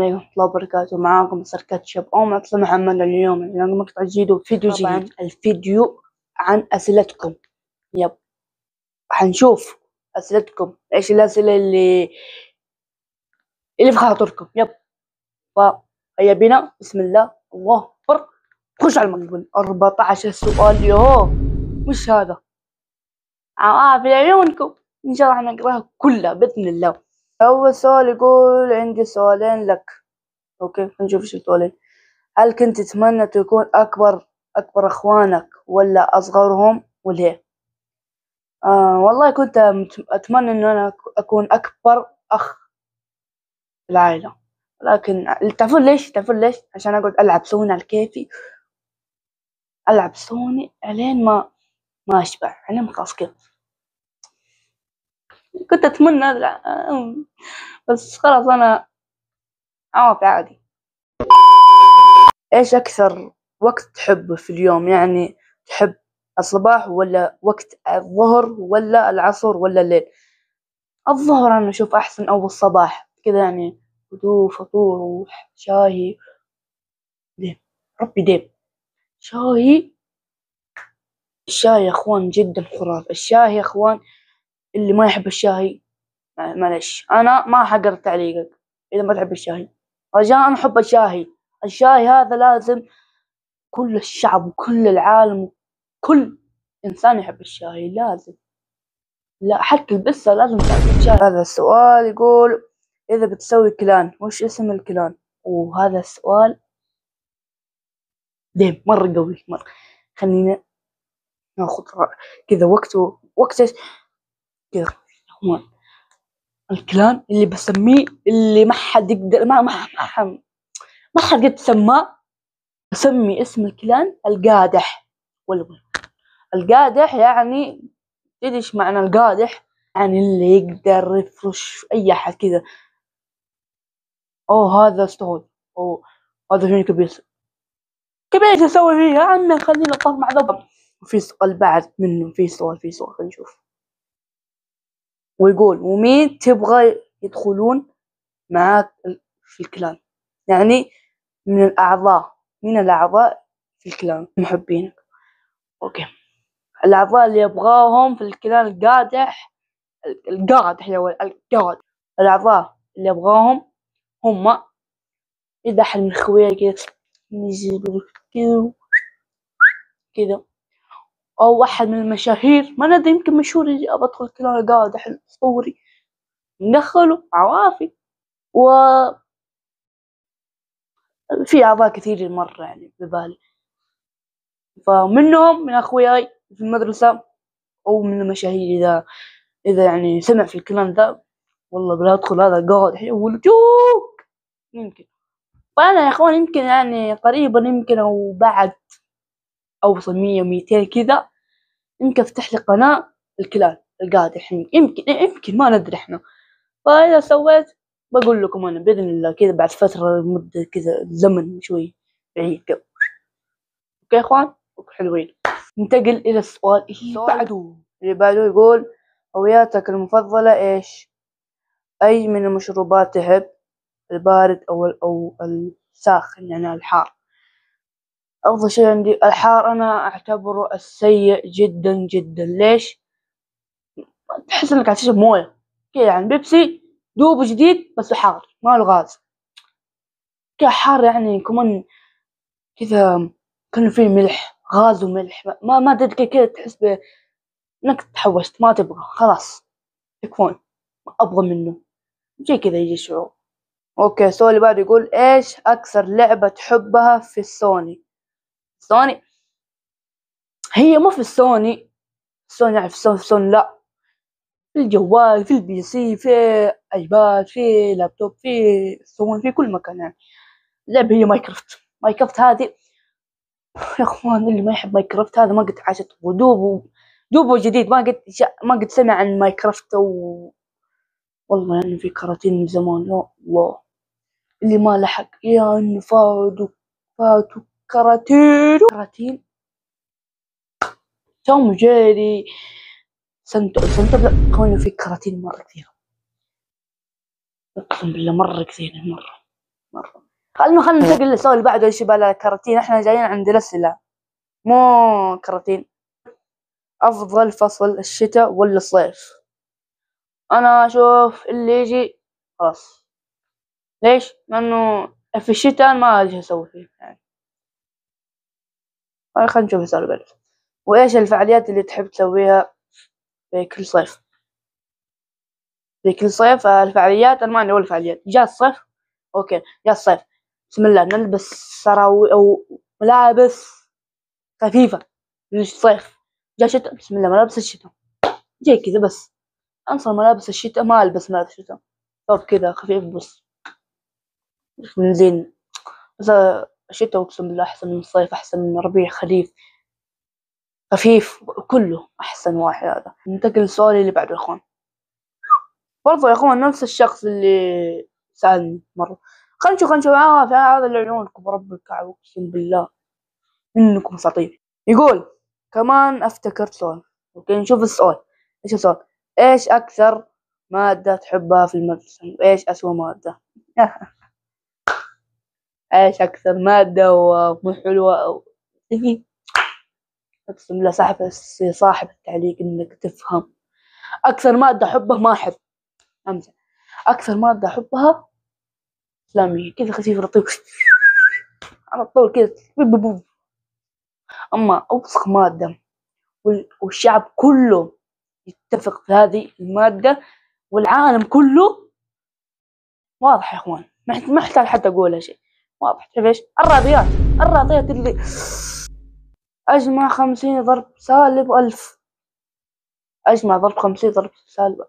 عليكم ورحمة الله وبركاته. معاكم مستر كاتشب أو مستر محمد. اليوم عندنا مقطع جديد وفيديو جديد. طبعا الفيديو عن أسئلتكم. يب حنشوف أسئلتكم، إيش الأسئلة اللي في خاطركم. يب فهيا بنا، بسم الله، الله أكبر، خش على المقبل. 14 سؤال. يوه مش هذا في عيونكم. إن شاء الله حنقراها كلها بإذن الله. أول سؤال يقول: عندي سؤالين لك. اوكي نشوف ايش السؤالين. هل كنت تتمنى تكون اكبر اخوانك ولا اصغرهم، وليه؟ والله كنت اتمنى ان انا اكون اكبر اخ في العائله، لكن تعرفون ليش؟ عشان اقعد العب سوني على كيفي، العب سوني الين ما اشبع، الين خلاص كذا. كنت اتمنى بس خلاص انا عادي. ايش اكثر وقت تحبه في اليوم؟ يعني تحب الصباح ولا وقت الظهر ولا العصر ولا الليل؟ الظهر انا اشوف احسن، او الصباح كذا، يعني هدوء، فطور وشاي. ديم ربي ديم الشاي يا اخوان جدا خرافي. الشاي يا اخوان، اللي ما يحب الشاي معلش انا ما حقدر تعليقك. اذا ما تحب الشاي رجاء، انا احب الشاي هذا لازم كل الشعب وكل العالم، كل إنسان يحب الشاي لازم. لا حتى البسة لازم تعرف الشاي. هذا السؤال يقول: إذا بتسوي كلان وش اسم الكلان؟ وهذا السؤال ديم مرة قوي مرة. خلينا ناخذ كذا وقت إيش كذا. الكلان اللي بسميه، اللي ما حد يقدر، ما حد يقدر يسماه، بسمي اسم الكلان القادح. القادح يعني تدري ايش معنى القادح؟ يعني اللي يقدر يفرش اي احد كذا. هذا استغل، هذا فين كبير ايش اسوي فيه يا عمي؟ خلينا نطلع مع ذبح. وفي سؤال بعد منه، في سؤال خلينا نشوف. ويقول: ومين تبغى يدخلون معاك في الكلان؟ يعني من الأعضاء في الكلان محبينك. اوكي، الأعضاء اللي يبغاهم في الكلان القادح يا ولد القادح. الأعضاء اللي يبغاهم هم إذا أحد من خويا كذا يجي كذا، أو أحد من المشاهير، ما ندري، يمكن مشهور يجي أبى أدخل كذا قادح الأسطوري، ندخله عوافي. وفي أعضاء كثير مرة يعني ببالي، فمنهم من أخوياي في المدرسة، أو من المشاهير إذا يعني سمع في الكلام ذا، والله بلا أدخل هذا قادح يقول جوك. يمكن فأنا يا أخوان يمكن يعني قريبا، يمكن أو بعد أوصل 100 200 كذا، يمكن أفتح لي قناة الكلان القادح. يمكن ما ندري إحنا. فإذا سويت بقول لكم أنا بإذن الله كذا بعد فترة، مدة كذا زمن شوي بعيد كذا. أوكي يا إخوان حلوين. ننتقل إلى السؤال اللي بعده يقول: هوياتك المفضلة إيش؟ أي من المشروبات تحب؟ البارد أو الساخن يعني الحار؟ أفضل شيء عندي الحار. أنا أعتبره السيء جدا جدا. ليش؟ تحس إنك قاعد تشرب موية كذا، يعني بيبسي دوب جديد بس حار ما له غاز كذا، حار يعني كمان كذا، كأنه فيه ملح، غاز وملح، ما تدري كذا، تحس إنك تحوشت ما تبغى خلاص يكفون، ما أبغى منه شيء كذا يجي شعور. أوكي السؤال اللي بعده يقول: إيش أكثر لعبة تحبها في السوني؟ هي مو في السوني يعني في السوني لا، في الجوال، في البي سي، في ايباد، في لابتوب، في سوني، في كل مكان. يعني اللعبة هي ماينكرافت هذه يا اخوان، اللي ما يحب ماينكرافت هذا ما قد عاشت. دوبه جديد، ما قد سمع عن ماينكرافت. والله يعني في كراتين من زمان، يا الله اللي ما لحق، يا انه فاتوا كراتين توم جيري سنتر لا كونه في كراتين مرة كثيرة، اقسم بالله مرة كثير، مرة خلنا ننتقل للسؤال اللي بعده. ايش يبغى كراتين؟ احنا جايين عند الأسئلة مو كراتين. افضل فصل الشتاء ولا الصيف؟ انا اشوف اللي يجي خلاص. ليش؟ لانه في الشتاء ما ادري ايش اسوي فيه يعني. خلينا نشوف السؤال اللي بعده. وايش الفعاليات اللي تحب تسويها في كل صيف؟ في كل صيف الفعاليات، انا ما عندي ولا فعاليات. جاء الصيف اوكي، جاء الصيف بسم الله نلبس سراوي او ملابس خفيفة للصيف. جاء شتاء بسم الله ملابس الشتاء. جاي كذا بس انصر ملابس الشتاء، ما البس ملابس الشتاء، ثوب كذا خفيف بس من زين. بس الشتاء اقسم بالله احسن من الصيف، احسن من ربيع خريف خفيف، كله احسن واحد. هذا ننتقل للسؤال اللي بعده يا اخوان. برضو يا اخوان نفس الشخص اللي سألني مرة. خلنا نشوف في هذا اللي عيونكم برب الكعب اقسم بالله انكم اساطير. يقول كمان افتكرت سؤال. اوكي نشوف السؤال. ايش السؤال؟ ايش اكثر مادة تحبها في المدرسة وايش اسوأ مادة؟ ايش اكثر مادة ومو حلوة اقسم بالله صاحب التعليق انك تفهم. اكثر مادة احبها ما احب امزح. اكثر مادة احبها اسلامية كذا خفيف لطيف على طول كذا. اما اوسخ مادة والشعب كله يتفق في هذه المادة والعالم كله، واضح يا اخوان ما احتاج حتى اقولها شيء، واضح. تعرف ايش؟ الرياضيات. الرياضيات اللي اجمع 50 ضرب سالب 1000. اجمع ضرب 50 ضرب سالب،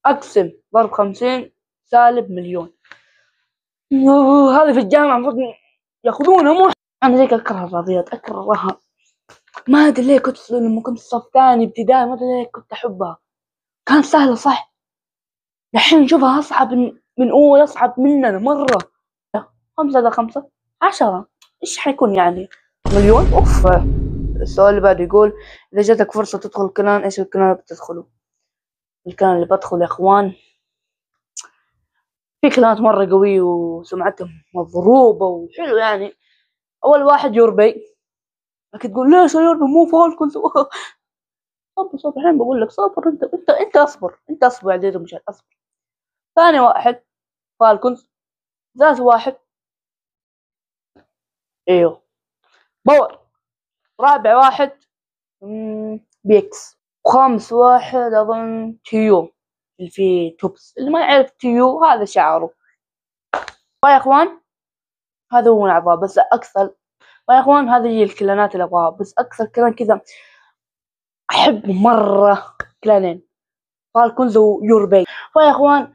اقسم ضرب 50 سالب مليون. هذا في الجامعة المفروض ياخذونه. مو انا زيك اكره الرياضيات، اكرهها. ما ادري ليه كنت لما كنت صف ثاني ابتدائي ما ادري ليه كنت احبها. كانت سهلة صح، الحين نشوفها اصعب من اول، اصعب مننا مرة. 5 زائد 5 10، ايش حيكون يعني؟ مليون. اوف. السؤال اللي بعده يقول اذا جاتك فرصة تدخل كلان ايش الكلان اللي بتدخله؟ الكلان اللي بدخل يا اخوان في كلانات مرة قوية وسمعتهم مضروبة وحلو يعني. اول واحد يوربي. لكن تقول ليش يوربي مو فالكون؟ صبر صبر الحين بقول لك صبر. انت اصبر، انت اصبر يا عزيزي المشاهد اصبر. ثاني واحد فالكونز. ثالث واحد ايوه باور. رابع واحد بيكس. وخامس واحد اظن تيو اللي فيه توبس. اللي ما يعرف تيو هذا شعره. يا اخوان هذا هو الاعضاء بس اكثر. يا اخوان هذه هي الكلانات اللي ابغاها بس اكثر كلان كذا احب مرة كلانين فالكونز ويوربي. يا اخوان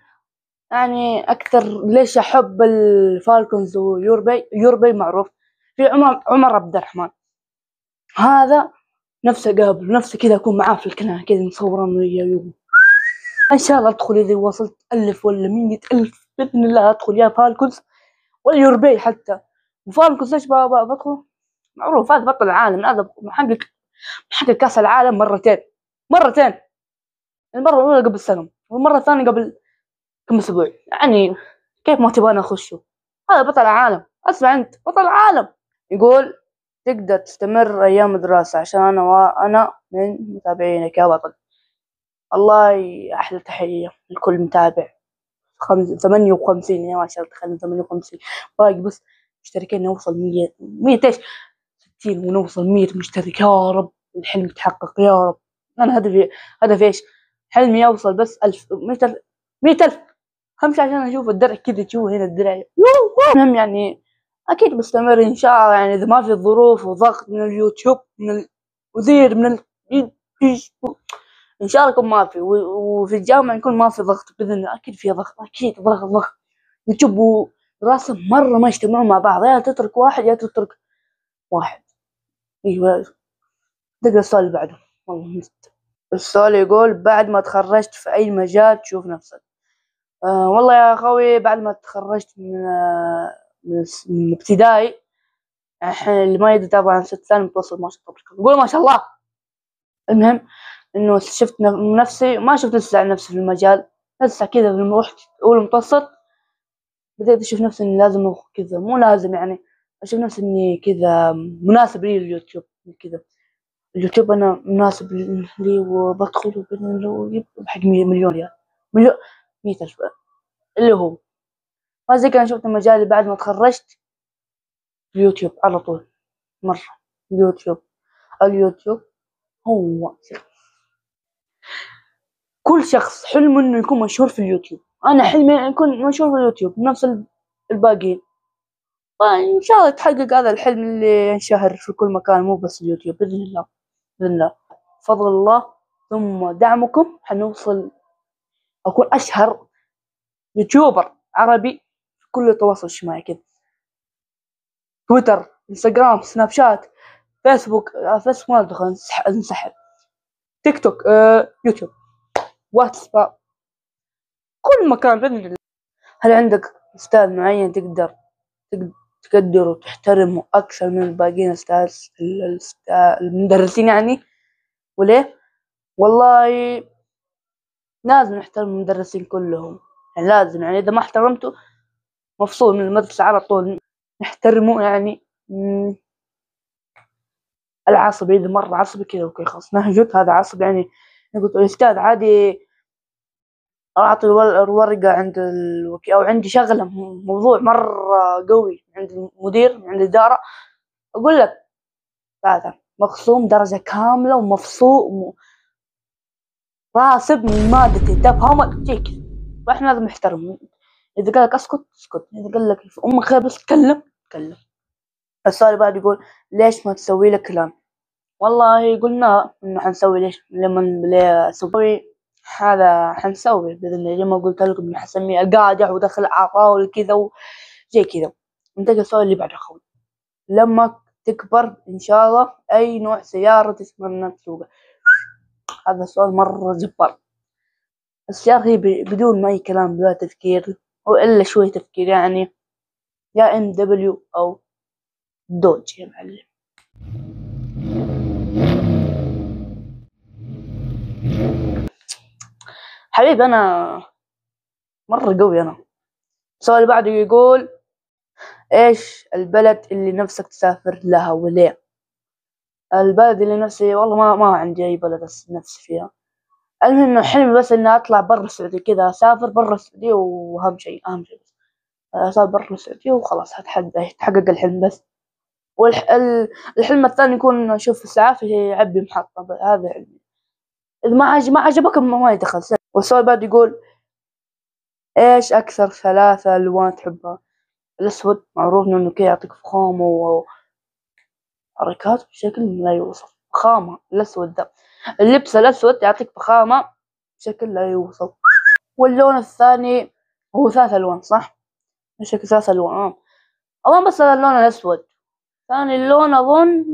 يعني اكثر ليش احب الفالكونز ويوربي؟ يوربي معروف في عمر عبد الرحمن، هذا نفسه قابل نفسه كذا اكون معاه في الكلان كذا مصور انه وياه. ان شاء الله ادخل اذا وصلت 1000 ولا 100,000 باذن الله ادخل يا فالكونز ولا يوربي حتى. وفالكونز ليش بدخل؟ معروف هذا بطل العالم، هذا محقق كاس العالم مرتين. المره الاولى قبل سنه والمره الثانيه قبل كم اسبوع يعني. كيف ما تبغى اخشه؟ هذا بطل العالم. اسمع انت بطل العالم. يقول تقدر تستمر ايام الدراسة عشان انا من متابعينك يا بطل. الله احلى تحية لكل متابع. 58 يا ما شاء الله تخيل 58 باقي بس مشتركين نوصل 100 ايش 60 ونوصل 100 مشترك يا رب. الحلم يتحقق يا رب. انا هدفي ايش؟ حلمي يوصل بس 1000 100,000 همشي عشان اشوف الدرع كذا. تشوف هنا الدرع المهم يعني اكيد بستمر ان شاء الله يعني اذا ما في ظروف وضغط من اليوتيوب من المدير من ان شاء الله يكون ما في. وفي الجامعة يكون ما في ضغط باذن الله. اكيد في ضغط، اكيد ضغط يوتيوب ودراسة مرة ما يجتمعون مع بعض. يا تترك واحد يا تترك واحد. ايوه تقرا السؤال اللي بعده. والله السؤال يقول بعد ما تخرجت في اي مجال تشوف نفسك؟ والله يا اخوي بعد ما تخرجت من ابتدائي الحين اللي ما يدري طبعا 6 ثاني متوسط ما شاء الله قول ما شاء الله. المهم انه شفت نفسي ما شفت لسه نفسي في المجال لسه كذا. لما رحت اول متوسط بديت أشوف نفسي إني لازم كذا، مو لازم يعني، أشوف نفسي إني كذا مناسب لي اليوتيوب كذا. اليوتيوب أنا مناسب لي وبدخل حق مليون ريال، مليون 100,000 اللي هو ما زي كان شفت مجالي بعد ما تخرجت. اليوتيوب على طول مرة. اليوتيوب اليوتيوب هو كل شخص حلمه إنه يكون مشهور في اليوتيوب. أنا حلمي أكون مشهور في اليوتيوب نفس الباقيين. وإن شاء الله يتحقق هذا الحلم اللي ينشهر في كل مكان، مو بس اليوتيوب، بإذن الله بإذن الله بفضل الله ثم دعمكم حنوصل أكون أشهر يوتيوبر عربي في كل التواصل الاجتماعي كذا، تويتر، انستغرام، سناب شات، فيسبوك. فيسبوك ما أدخل انسحب. تيك توك، يوتيوب، واتساب، كل مكان بإذن الله. هل عندك أستاذ معين تقدر تقدره وتحترمه أكثر من الباقيين المدرسين يعني؟ وليه؟ والله لازم نحترم المدرسين كلهم، يعني لازم، يعني إذا ما احترمته مفصول من المدرسة على طول. نحترمه يعني. العصبي إذا مرة عصبي كذا أوكي خلاص نهجت، هذا عصبي يعني. قلت الأستاذ عادي أعطي الورقة عند الوكيل، أو عندي شغلة موضوع مرة قوي عند المدير عند الإدارة، أقول لك هذا مخصوم درجة كاملة ومفصول راسب من مادتي تفهم تيك. وإحنا لازم نحترم. إذا قال لك اسكت اسكت، إذا قال لك أمك خير بس تكلم تكلم. السؤال بعد يقول ليش ما تسوي لك كلام؟ والله قلنا إنه حنسوي، ليش لما سوي هذا حنسوي بإذن الله. لما قلت لكم إني حسميه قاعدة ودخل عطاول كذا وزي كذا. ننتقل السؤال اللي بعده أخوي. لما تكبر إن شاء الله أي نوع سيارة تتمنى تسوقها؟ هذا سؤال مرة جبار. السيارة هي بدون ما أي كلام بلا تفكير أو إلا شوية تفكير يعني، يا BMW أو دوج يا معلم. حبيب أنا مرة قوي أنا. السؤال اللي بعده يقول إيش البلد اللي نفسك تسافر لها وليه؟ البلد اللي نفسي والله ما عندي أي بلد نفسي فيها. المهم إنه حلمي بس إني أطلع برا السعودية كذا، أسافر برا السعودية، وأهم شيء أهم شيء بس أسافر برا السعودية وخلاص هتحقق الحلم بس. والحلم الثاني يكون أشوف إسعاف يعبي محطة، هذا حلمي. إذا ما عجبك ما يدخل. والسؤال بعد يقول إيش أكثر 3 ألوان تحبها؟ الأسود معروف إنه كي يعطيك فخامة وحركات بشكل لا يوصف. فخامة الأسود ده، اللبس الأسود يعطيك فخامة بشكل لا يوصف. واللون الثاني هو 3 ألوان صح؟ بشكل 3 ألوان أظن، بس اللون الأسود. ثاني اللون أظن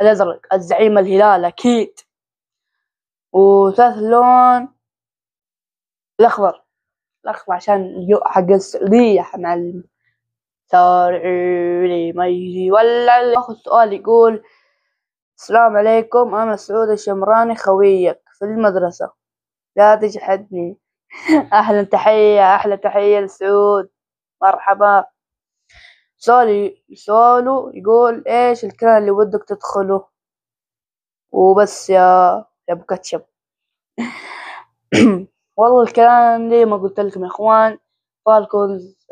الأزرق، الزعيم الهلال أكيد. وثالث اللون الأخضر. الأخضر عشان حق السعودية يا معلم. سارعي ما يجي ولا. أخذ سؤال يقول السلام عليكم، أنا سعود الشمراني خويك في المدرسة، لا تجحدني. أحلى تحية لسعود، مرحبا. سؤاله يقول إيش الكلام اللي ودك تدخله وبس يا أبو كاتشب؟ والله الكلام اللي ما قلت لكم يا إخوان، فالكونز،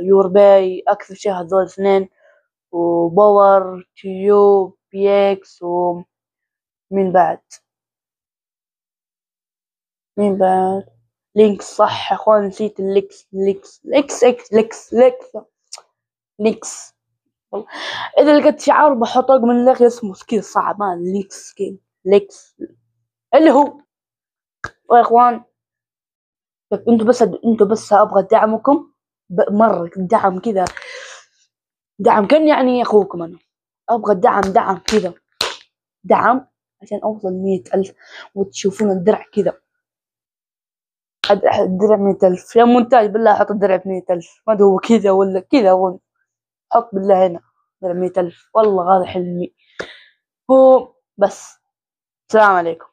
يور باي، أكثر شيء هذول اثنين، وباور تيوب بي إكس. ومين بعد مين بعد لينكس صح يا إخوان، نسيت الليكس ليكس. والله إذا لقيت شعار بحط رقم الليك اسمه كذا صعب، ما ليكس كذا ليكس اللي هو. يا إخوان انتوا بس ابغى دعمكم مرة، دعم كذا، دعم كان يعني اخوكم. انا ابغى دعم كذا، دعم عشان اوصل 100,000 وتشوفون الدرع كذا. الدرع 100,000 يا مونتاج بالله، حط الدرع ب100,000، ما هو كذا ولا كذا، حط بالله هنا درع 100,000. والله هذا حلمي هو بس. السلام عليكم.